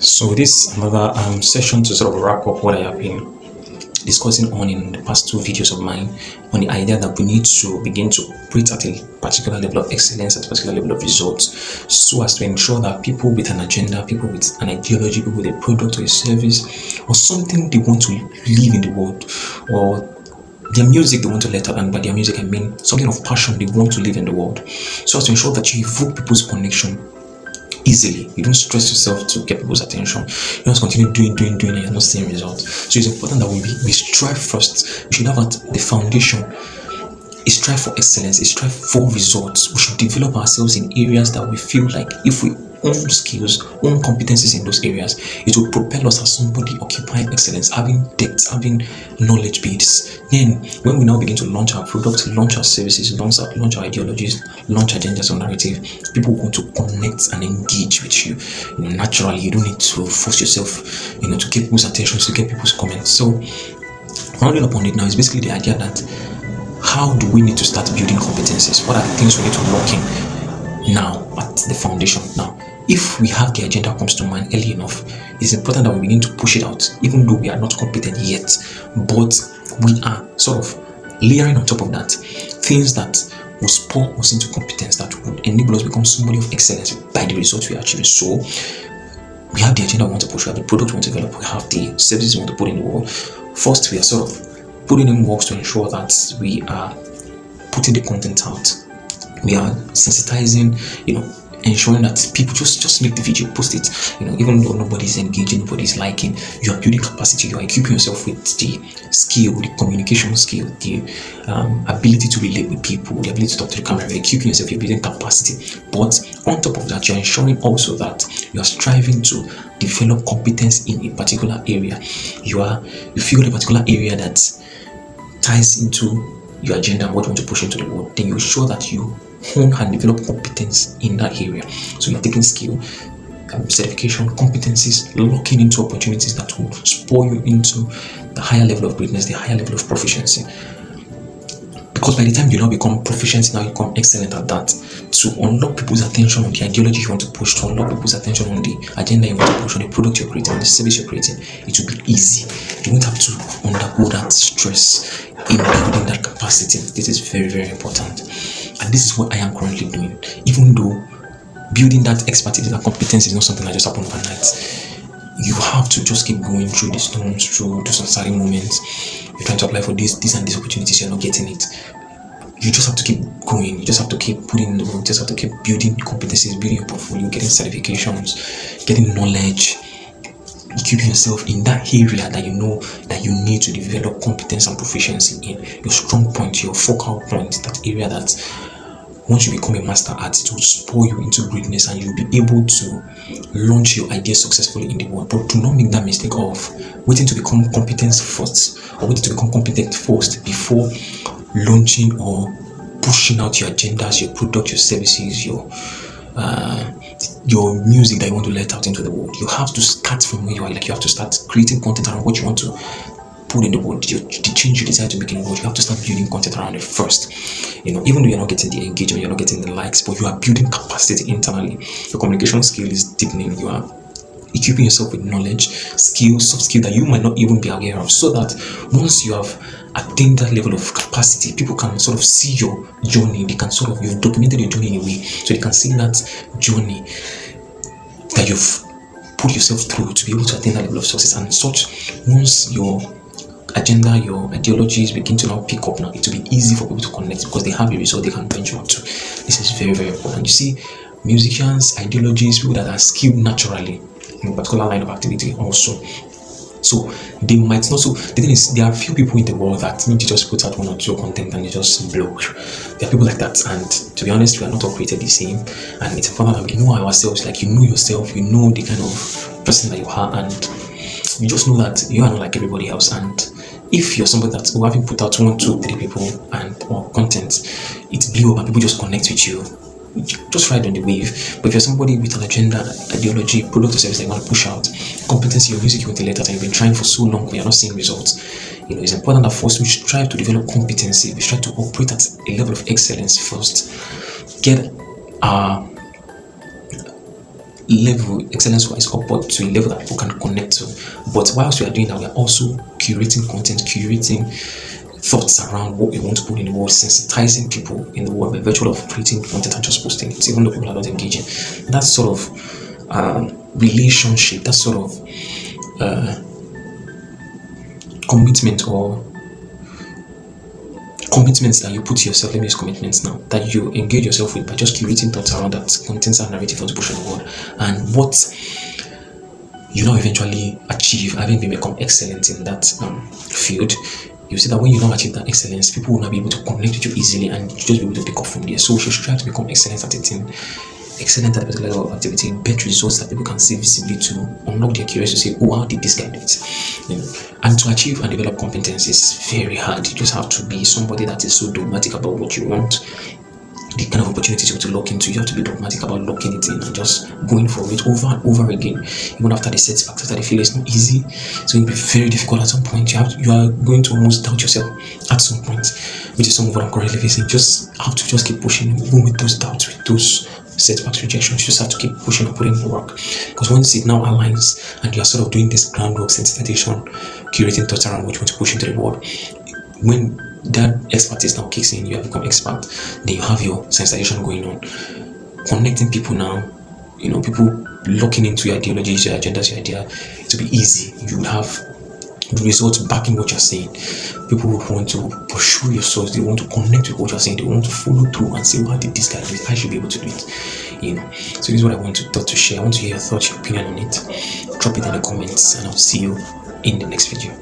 So this is another session to sort of wrap up what I have been discussing on in the past two videos of mine on the idea that we need to begin to operate at a particular level of excellence, at a particular level of results, so as to ensure that people with an agenda, people with an ideology, people with a product or a service or something they want to live in the world, or their music they want to let out, and by their music I mean something of passion they want to live in the world, so as to ensure that you evoke people's connection easily. You don't stress yourself to get people's attention. You just continue doing, and you're not seeing results. So it's important that we strive first. We should have at the foundation a strive for excellence, a strive for results. We should develop ourselves in areas that we feel like if we own skills, own competencies in those areas, it will propel us as somebody occupying excellence, having depth, having knowledge base. Then, when we now begin to launch our products, launch our services, launch our ideologies, launch agendas or narrative, people want to connect and engage with you. Naturally, you don't need to force yourself, to get people's attention, to get people's comments. So, rounding up on it now is basically the idea that how do we need to start building competencies? What are the things we need to lock in now at the foundation? Now, if we have the agenda comes to mind early enough, it's important that we begin to push it out, even though we are not competent yet. But we are sort of layering on top of that things that will spur us into competence, that would enable us to become somebody of excellence by the results we are achieving. So, we have the agenda we want to push, we have the product we want to develop, we have the services we want to put in the world. First, we are sort of putting in works to ensure that we are putting the content out. We are sensitizing, ensuring that people just make the video, post it. Even though nobody's engaging, nobody's liking, you are building capacity, you are equipping yourself with the skill, the communication skill, the ability to relate with people, the ability to talk to the camera. You're equipping yourself, you're building capacity. But on top of that, you're ensuring also that you are striving to develop competence in a particular area. You feel a particular area that ties into your agenda and what you want to push into the world, then you ensure that you hone and develop competence in that area. So you're taking skill, certification, competencies, locking into opportunities that will spur you into the higher level of greatness, the higher level of proficiency. Because by the time you now become proficient, now you become excellent at that. To unlock people's attention on the ideology you want to push, to unlock people's attention on the agenda you want to push, on the product you're creating, on the service you're creating, it will be easy. You won't have to undergo that stress in building that capacity. This is very, very important. And this is what I am currently doing. Even though building that expertise, that competence is not something that just happens overnight. You have to just keep going through the storms, through those uncertain moments. You're trying to apply for this and these opportunities, you're not getting it. You just have to keep going. You just have to keep putting in the work. You just have to keep building competencies, building your portfolio, getting certifications, getting knowledge, equipping yourself in that area that you know that you need to develop competence and proficiency in. Your strong point, your focal point, that area that once you become a master at, it will spur you into greatness and you'll be able to launch your ideas successfully in the world. But do not make that mistake of waiting to become competent first, or waiting to become competent first before launching or pushing out your agendas, your product, your services, your music that you want to let out into the world. You have to start from where you are. Like, you have to start creating content around what you want to put in the world, the change you decide to make in the world. You have to start building content around it first. Even though you're not getting the engagement, you're not getting the likes, but you are building capacity internally. Your communication skill is deepening. You are equipping yourself with knowledge, skills, soft skills that you might not even be aware of, so that once you have attained that level of capacity, people can sort of see your journey. They can you've documented your journey in a way, so they can see that journey that you've put yourself through to be able to attain that level of success. And such, once your agenda, your ideologies begin to now pick up, now it will be easy for people to connect because they have a result they can benchmark to. This is very, very important. You see, musicians, ideologies, people that are skilled naturally in a particular line of activity also. So they might not. So the thing is, there are few people in the world that need to just put out one or two content and they just blow. There are people like that, and to be honest, we are not all created the same. And it's important that we know ourselves. Like, you know yourself, you know the kind of person that you are, and you just know that you are not like everybody else. And if you're somebody that having put out 1, 2, 3 people and or content, it blew up and people just connect with you, just ride on the wave. But if you're somebody with an agenda, ideology, product or service that you want to push out, competency, your music you want to let out, and you've been trying for so long but you're not seeing results, it's important that first we strive to develop competency. We strive to operate at a level of excellence first. Get our level, excellence wise, upward to a level that people can connect to. But whilst we are doing that, we are also curating content, curating thoughts around what we want to put in the world, sensitizing people in the world by virtue of creating content and just posting it, even though people are not engaging. That sort of relationship, that sort of commitment or commitments that you put to yourself, let me use commitments now, that you engage yourself with by just curating thoughts around that content and narrative you want to push in the world, and what you now eventually achieve, having become excellent in that field, you see that when you now achieve that excellence, people will not be able to connect with you easily and you just be able to pick up from there. So you should try to become excellent at a thing, excellent at a particular level of activity, get results that people can see visibly to unlock their curiosity. Oh, how did this guy do it? You know, and to achieve and develop competence is very hard. You just have to be somebody that is so dogmatic about what you want, the kind of opportunities you want to lock into. You have to be dogmatic about locking it in and just going for it over and over again, even after the setbacks, after the failure. It's not easy. It's going to be very difficult at some point. You are going to almost doubt yourself at some point, which is some of what I'm currently facing. Just have to just keep pushing, even with those doubts, with those setbacks, rejections. You just have to keep pushing and putting in work, because once it now aligns and you're sort of doing this groundwork, sensitization, curating thoughts around what you want to push into the world, when that expertise now kicks in, you have become expert, then you have your sensitization going on, connecting people now, you know, people looking into your ideologies, your agendas, your idea. It will be easy. You have the results backing what you're saying. People will want to pursue your source, they want to connect with what you're saying, they want to follow through and say, how did this guy do it? I should be able to do it. You know, so this is what I want to share. I want to hear your thoughts, your opinion on it. Drop it in the comments, and I'll see you in the next video.